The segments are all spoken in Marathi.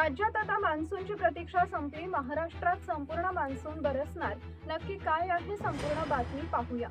राज्यात आता मान्सूनची प्रतीक्षा संपली. महाराष्ट्रात संपूर्ण मान्सून बरसणार. नक्की काय आहे संपूर्ण बातमी पाहूया.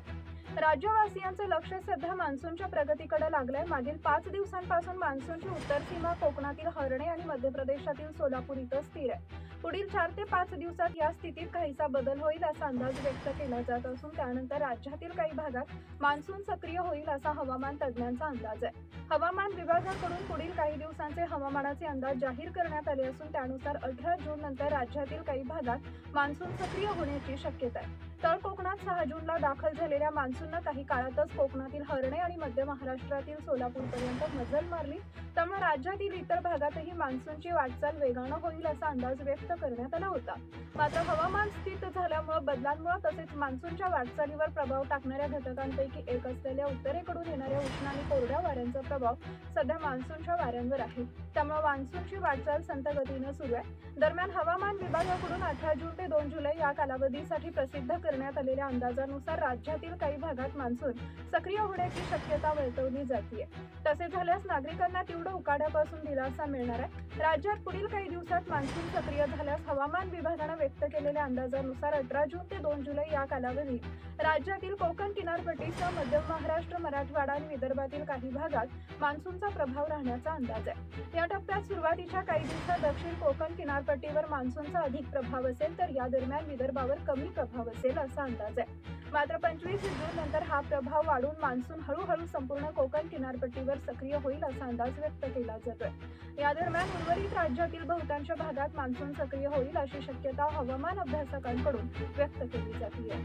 राज्यवासियांचं लक्ष सध्या मान्सूनच्या प्रगतीकडे लागलंय. मागील 5 दिवसांपासून मान्सूनची उत्तर सीमा कोकणातील हरणे आणि मध्य प्रदेशातील सोलापूर इथं स्थिर आहे. पुढील 4 ते 5 दिवसात या स्थितीत काहीसा बदल होईल असा अंदाज व्यक्त केला जात असून त्यानंतर राज्यातील काही भागात मान्सून सक्रिय होईल असा हवामान तज्ज्ञांचा अंदाज आहे. हवामान विभागाकडून पुढील काही दिवसांचे हवामानाचे अंदाज जाहीर करण्यात आले असून त्यानुसार 18 जून नंतर राज्यातील काही भागात मान्सून सक्रिय होण्याची शक्यता आहे. तळ कोकणात 6 जूनला दाखल झालेल्या मान्सूननं काही काळातच कोकणातील हरणे आणि मध्य महाराष्ट्रातील सोलापूरपर्यंत मजल मारली. त्यामुळे राज्यातील इतर भागातही मान्सूनची वाटचाल वेगानं होईल असा अंदाज व्यक्त करण्यात आला होता. मात्र हवामान स्थिर झाल्यामुळे बदलांमुळे तसेच मान्सूनच्या वाटचालीवर प्रभाव टाकणाऱ्या घटकांपैकी एक असलेल्या उत्तरेकडून येणाऱ्या उष्ण आणि कोरड्या वाऱ्यांचा प्रभाव सध्या मान्सूनच्या वाऱ्यांवर आहे. त्यामुळे मान्सूनची वाटचाल संथ गतीनं सुरू आहे. दरम्यान हवामान विभागाकडून 18 जून ते 2 जुलै या कालावधीसाठी प्रसिद्ध करण्यात आलेल्या अंदाजानुसार राज्यातील काही भागात मान्सून सक्रिय होण्याची शक्यता वर्तवली जाते. तसे झाल्यास नागरिकांना तीव्र उकाड्यापासून दिलासा मिळणार आहे. राज्यात पुढील काही दिवसात मान्सून सक्रिय झाल्यास हवामान विभागाने व्यक्त केलेल्या अंदाजानुसार 18 जून ते 2 जुलै या कालावधीत राज्यातील कोकण किनारपट्टीसह मध्य महाराष्ट्र, मराठवाडा आणि विदर्भातील काही भागात मान्सूनचा प्रभाव राहण्याचा अंदाज आहे. या टप्प्यात सुरुवातीच्या काही दिवसात दक्षिण कोकण किनारपट्टीवर मान्सूनचा अधिक प्रभाव असेल तर या दरम्यान विदर्भावर कमी प्रभाव असेल असा अंदाज आहे. मात्र 25 जून नंतर हा प्रभाव वाढून मान्सून हळूहळू संपूर्ण कोकण किनारपट्टीवर सक्रिय होईल असा अंदाज व्यक्त केला जातोय. या दरम्यान उर्वरित राज्यातील बहुतांश भागात मान्सून सक्रिय होईल अशी शक्यता हवामान अभ्यासकांकडून व्यक्त केली जाते.